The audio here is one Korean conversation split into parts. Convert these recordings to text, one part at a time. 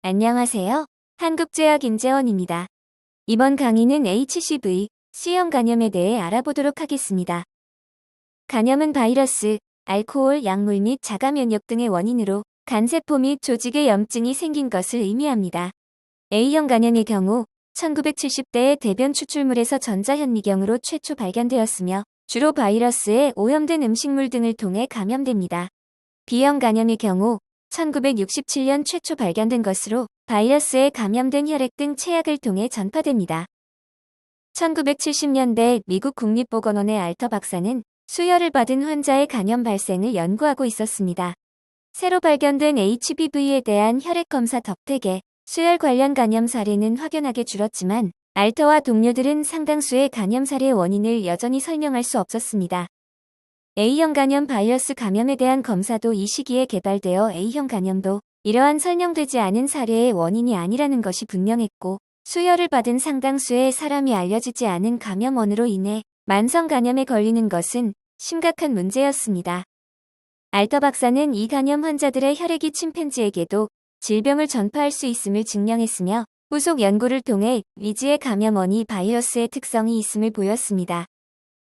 안녕하세요. 한국제약 임재원입니다. 이번 강의는 HCV, C형 간염에 대해 알아보도록 하겠습니다. 간염은 바이러스, 알코올, 약물 및 자가 면역 등의 원인으로 간세포 및 조직에 염증이 생긴 것을 의미합니다. A형 간염의 경우 1970대의 대변 추출물에서 전자현미경으로 최초 발견되었으며 주로 바이러스에 오염된 음식물 등을 통해 감염됩니다. B형 간염의 경우 1967년 최초 발견된 것으로 바이러스에 감염된 혈액 등 체약을 통해 전파됩니다. 1970년대 미국 국립보건원의 알터 박사는 수혈을 받은 환자의 간염 발생을 연구하고 있었습니다. 새로 발견된 HBV에 대한 혈액 검사 덕택에 수혈 관련 간염 사례는 확연하게 줄었지만 알터와 동료들은 상당수의 간염 사례의 원인을 여전히 설명할 수 없었습니다. A형 간염 바이러스 감염에 대한 검사도 이 시기에 개발되어 A형 간염도 이러한 설명되지 않은 사례의 원인이 아니라는 것이 분명했고 수혈을 받은 상당수의 사람이 알려지지 않은 감염원으로 인해 만성 간염에 걸리는 것은 심각한 문제였습니다. 알터 박사는 이 간염 환자들의 혈액이 침팬지에게도 질병을 전파할 수 있음을 증명했으며 후속 연구를 통해 위지의 감염원이 바이러스의 특성이 있음을 보였습니다.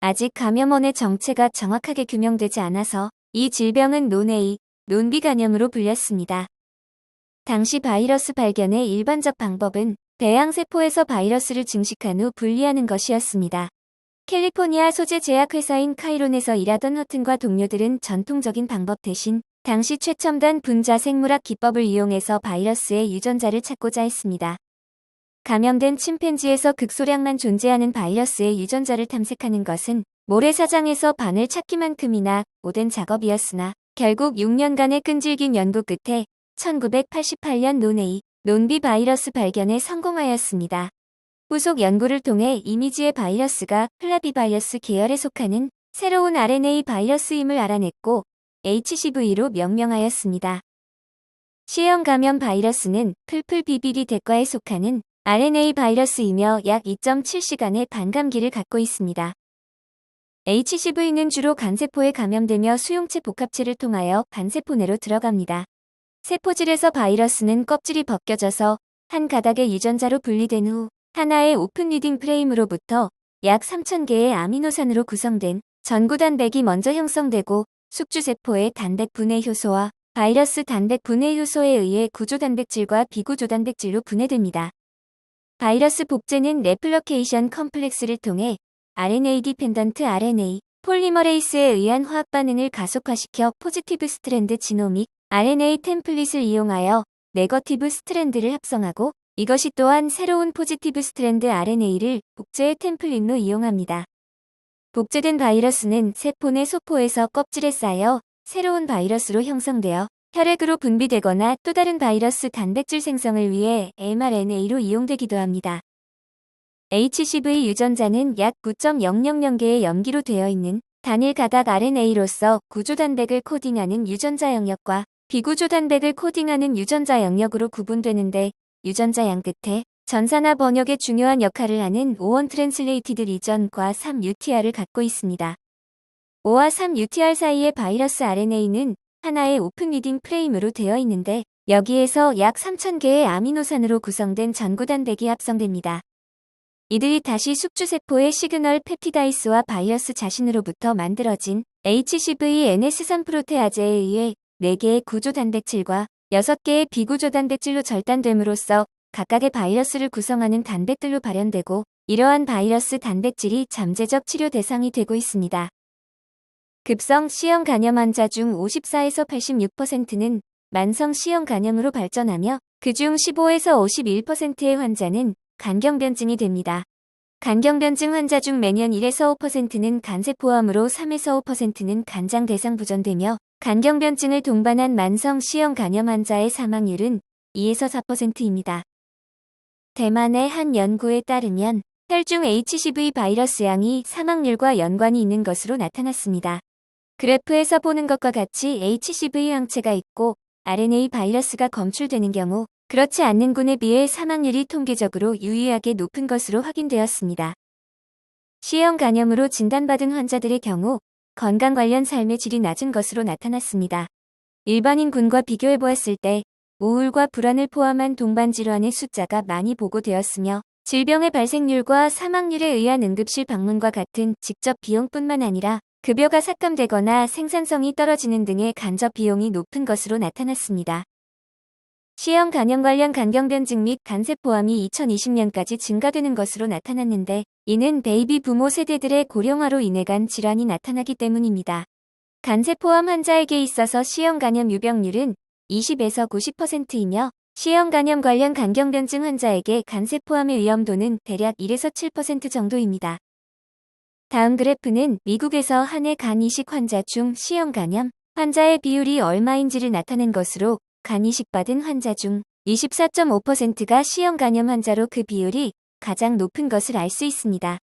아직 감염원의 정체가 정확하게 규명되지 않아서 이 질병은 논A, 논B 간염으로 불렸습니다. 당시 바이러스 발견의 일반적 방법은 배양세포에서 바이러스를 증식한 후 분리하는 것이었습니다. 캘리포니아 소재 제약회사인 카이론에서 일하던 허튼과 동료들은 전통적인 방법 대신 당시 최첨단 분자 생물학 기법을 이용해서 바이러스의 유전자를 찾고자 했습니다. 감염된 침팬지에서 극소량만 존재하는 바이러스의 유전자를 탐색하는 것은 모래사장에서 바늘 찾기만큼이나 오랜 작업이었으나 결국 6년간의 끈질긴 연구 끝에 1988년 논A, 논B 바이러스 발견에 성공하였습니다. 후속 연구를 통해 이미지의 바이러스가 플라비바이러스 계열에 속하는 새로운 RNA 바이러스임을 알아냈고 HCV로 명명하였습니다. C형 감염 바이러스는 풀풀비비리 대과에 속하는 RNA 바이러스이며 약 2.7시간의 반감기를 갖고 있습니다. HCV는 주로 간세포에 감염되며 수용체 복합체를 통하여 간세포 내로 들어갑니다. 세포질에서 바이러스는 껍질이 벗겨져서 한 가닥의 유전자로 분리된 후 하나의 오픈 리딩 프레임으로부터 약 3,000개의 아미노산으로 구성된 전구단백이 먼저 형성되고 숙주세포의 단백 분해 효소와 바이러스 단백 분해 효소에 의해 구조단백질과 비구조단백질로 분해됩니다. 바이러스 복제는 레플러케이션 컴플렉스를 통해 RNA 디펜던트 RNA 폴리머레이스에 의한 화학 반응을 가속화시켜 포지티브 스트랜드 지노믹 RNA 템플릿을 이용하여 네거티브 스트랜드를 합성하고 이것이 또한 새로운 포지티브 스트랜드 RNA를 복제의 템플릿로 이용합니다. 복제된 바이러스는 세포 내 소포에서 껍질에 쌓여 새로운 바이러스로 형성되어 혈액으로 분비되거나 또 다른 바이러스 단백질 생성을 위해 mRNA로 이용되기도 합니다. HCV 유전자는 약 9.000개의 염기로 되어 있는 단일 가닥 RNA로서 구조단백을 코딩하는 유전자 영역과 비구조단백을 코딩하는 유전자 영역으로 구분되는데 유전자 양 끝에 전산화 번역에 중요한 역할을 하는 O1 트랜슬레이티드 리전과 3UTR을 갖고 있습니다. O와 3UTR 사이의 바이러스 RNA는 하나의 오픈 리딩 프레임으로 되어 있는데 여기에서 약 3,000개의 아미노산으로 구성된 전구단백이 합성됩니다. 이들이 다시 숙주세포의 시그널 펩티다이스와 바이러스 자신으로부터 만들어진 HCV NS3 프로테아제에 의해 4개의 구조단백질과 6개의 비구조단백질로 절단됨으로써 각각의 바이러스를 구성하는 단백들로 발현되고 이러한 바이러스 단백질이 잠재적 치료 대상이 되고 있습니다. 급성 C형 간염 환자 중 54에서 86%는 만성 C형 간염으로 발전하며 그중 15에서 51%의 환자는 간경변증이 됩니다. 간경변증 환자 중 매년 1에서 5%는 간세포암으로 3에서 5%는 간장 대상 부전되며 간경변증을 동반한 만성 C형 간염 환자의 사망률은 2에서 4%입니다. 대만의 한 연구에 따르면 혈중 HCV 바이러스 양이 사망률과 연관이 있는 것으로 나타났습니다. 그래프에서 보는 것과 같이 HCV 항체가 있고 RNA 바이러스가 검출되는 경우 그렇지 않는 군에 비해 사망률이 통계적으로 유의하게 높은 것으로 확인되었습니다. C형 간염으로 진단받은 환자들의 경우 건강 관련 삶의 질이 낮은 것으로 나타났습니다. 일반인 군과 비교해보았을 때 우울과 불안을 포함한 동반 질환의 숫자가 많이 보고되었으며 질병의 발생률과 사망률에 의한 응급실 방문과 같은 직접 비용뿐만 아니라 급여가 삭감되거나 생산성이 떨어지는 등의 간접 비용이 높은 것으로 나타났습니다. C형 간염 관련 간경변증 및 간세포암이 2020년까지 증가되는 것으로 나타났는데 이는 베이비 부모 세대들의 고령화로 인해 간 질환이 나타나기 때문입니다. 간세포암 환자에게 있어서 C형 간염 유병률은 20에서 90%이며 C형 간염 관련 간경변증 환자에게 간세포암의 위험도는 대략 1에서 7% 정도입니다. 다음 그래프는 미국에서 한 해 간 이식 환자 중 C형 간염 환자의 비율이 얼마인지를 나타낸 것으로 간 이식 받은 환자 중 24.5%가 C형 간염 환자로 그 비율이 가장 높은 것을 알 수 있습니다.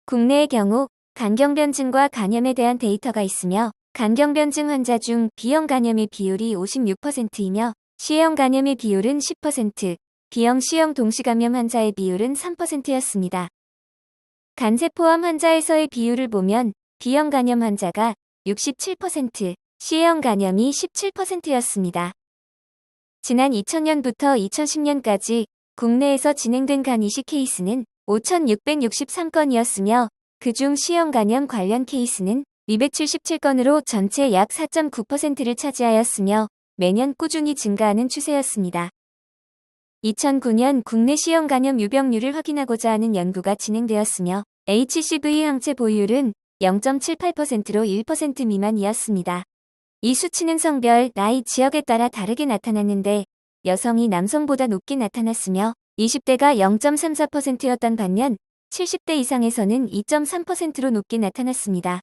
국내의 경우 간경변증과 간염에 대한 데이터가 있으며 간경변증 환자 중 B형 간염의 비율이 56%이며 C형 간염의 비율은 10%, B형 C형 동시감염 환자의 비율은 3%였습니다. 간세포암 환자에서의 비율을 보면 B형 간염 환자가 67%, C형 간염이 17%였습니다. 지난 2000년부터 2010년까지 국내에서 진행된 간 이식 케이스는 5,663건이었으며 그중 C형 간염 관련 케이스는 277건으로 전체 약 4.9%를 차지하였으며 매년 꾸준히 증가하는 추세였습니다. 2009년 국내 C형 간염 유병률을 확인하고자 하는 연구가 진행되었으며 HCV 항체 보유율은 0.78%로 1% 미만이었습니다. 이 수치는 성별, 나이, 지역에 따라 다르게 나타났는데 여성이 남성보다 높게 나타났으며 20대가 0.34%였던 반면 70대 이상에서는 2.3%로 높게 나타났습니다.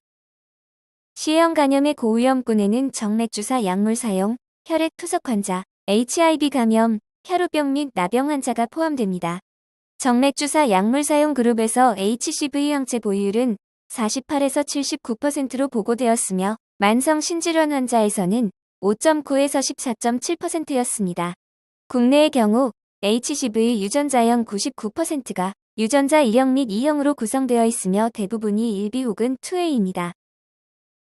C형 간염의 고위험군에는 정맥주사 약물 사용, 혈액 투석 환자, HIV 감염, 혈우병 및 나병 환자가 포함됩니다. 정맥주사 약물 사용 그룹에서 HCV 항체 보유율은 48에서 79%로 보고되었으며 만성 신질환 환자에서는 5.9에서 14.7%였습니다. 국내의 경우 HCV 유전자형 99%가 유전자 1형 및 2형으로 구성되어 있으며 대부분이 1B 혹은 2A입니다.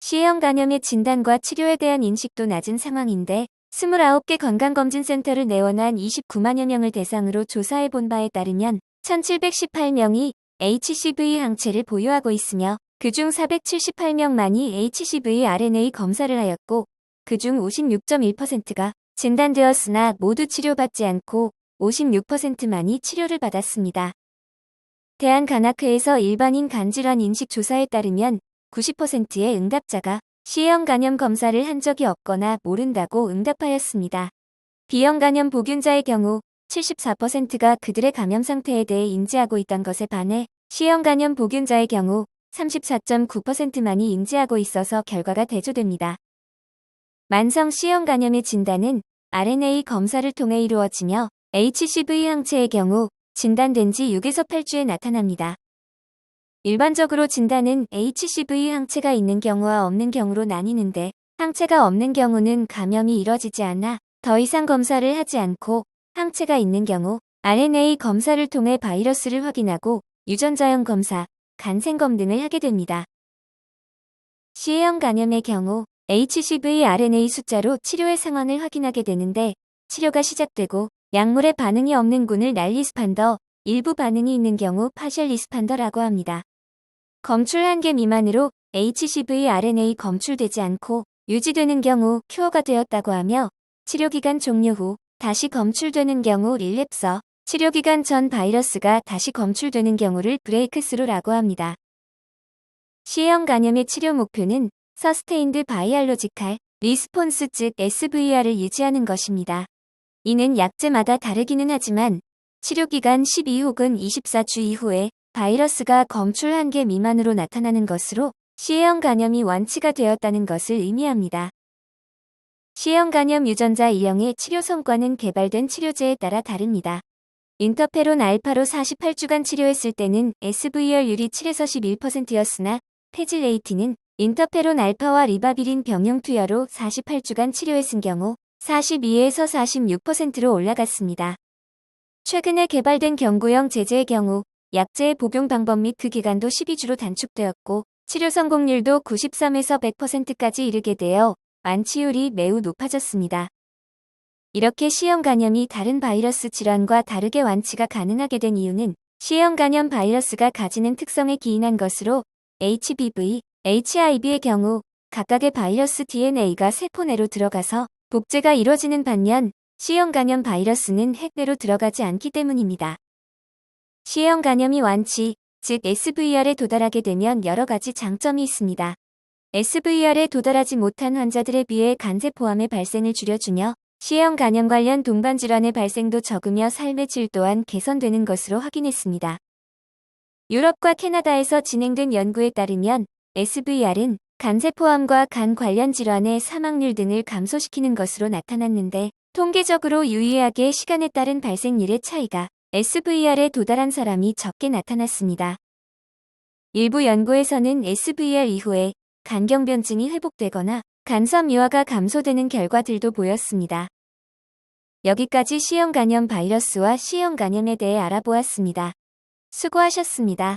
C형 간염의 진단과 치료에 대한 인식도 낮은 상황인데 29개 건강검진센터를 내원한 29만여 명을 대상으로 조사해 본 바에 따르면 1718명이 HCV 항체를 보유하고 있으며 그중 478명만이 HCV RNA 검사를 하였고 그중 56.1%가 진단되었으나 모두 치료받지 않고 56%만이 치료를 받았습니다. 대한간학회에서 일반인 간질환 인식 조사에 따르면 90%의 응답자가 C형 간염 검사를 한 적이 없거나 모른다고 응답하였습니다. B형 간염 보균자의 경우 74%가 그들의 감염 상태에 대해 인지하고 있던 것에 반해 C형 간염 보균자의 경우 34.9%만이 인지하고 있어서 결과가 대조됩니다. 만성 C형 간염의 진단은 RNA 검사를 통해 이루어지며 HCV 항체의 경우 진단된 지 6에서 8주에 나타납니다. 일반적으로 진단은 HCV 항체가 있는 경우와 없는 경우로 나뉘는데 항체가 없는 경우는 감염이 이뤄지지 않아 더 이상 검사를 하지 않고 항체가 있는 경우 RNA 검사를 통해 바이러스를 확인하고 유전자형 검사, 간생검 등을 하게 됩니다. C형 간염의 경우 HCV RNA 숫자로 치료의 상황을 확인하게 되는데 치료가 시작되고 약물에 반응이 없는 군을 난리스판더, 일부 반응이 있는 경우 파셜 리스판더라고 합니다. 검출 한계 미만으로 HCV RNA 검출되지 않고 유지되는 경우 큐어가 되었다고 하며 치료기간 종료 후 다시 검출되는 경우 릴랩서, 치료기간 전 바이러스가 다시 검출되는 경우를 브레이크스루라고 합니다. C형 간염의 치료 목표는 서스테인드 바이알로지칼 리스폰스 즉 SVR을 유지하는 것입니다. 이는 약제마다 다르기는 하지만 치료기간 12 혹은 24주 이후에 바이러스가 검출 한계 미만으로 나타나는 것으로 C형 간염이 완치가 되었다는 것을 의미합니다. C형 간염 유전자 1형의 치료 성과는 개발된 치료제에 따라 다릅니다. 인터페론 알파로 48주간 치료했을 때는 SVR율이 7에서 11%였으나 페질레이틴은 인터페론 알파와 리바비린 병용 투여로 48주간 치료했은 경우 42에서 46%로 올라갔습니다. 최근에 개발된 경구형 제제의 경우 약제의 복용 방법 및 그 기간도 12주로 단축되었고 치료 성공률도 93에서 100%까지 이르게 되어 완치율이 매우 높아졌습니다. 이렇게 C형 간염이 다른 바이러스 질환과 다르게 완치가 가능하게 된 이유는 C형 간염 바이러스가 가지는 특성에 기인한 것으로 HBV, HIV의 경우 각각의 바이러스 DNA가 세포 내로 들어가서 복제가 이루어지는 반면 C형 간염 바이러스는 핵 내로 들어가지 않기 때문입니다. C형 간염이 완치, 즉 SVR에 도달하게 되면 여러 가지 장점이 있습니다. SVR에 도달하지 못한 환자들에 비해 간세포암의 발생을 줄여주며 C형 간염 관련 동반 질환의 발생도 적으며 삶의 질 또한 개선되는 것으로 확인했습니다. 유럽과 캐나다에서 진행된 연구에 따르면 SVR은 간세포암과 간 관련 질환의 사망률 등을 감소시키는 것으로 나타났는데 통계적으로 유의하게 시간에 따른 발생률의 차이가 SVR에 도달한 사람이 적게 나타났습니다. 일부 연구에서는 SVR 이후에 간경변증이 회복되거나 간섬유화가 감소되는 결과들도 보였습니다. 여기까지 C형 간염 바이러스와 C형 간염에 대해 알아보았습니다. 수고하셨습니다.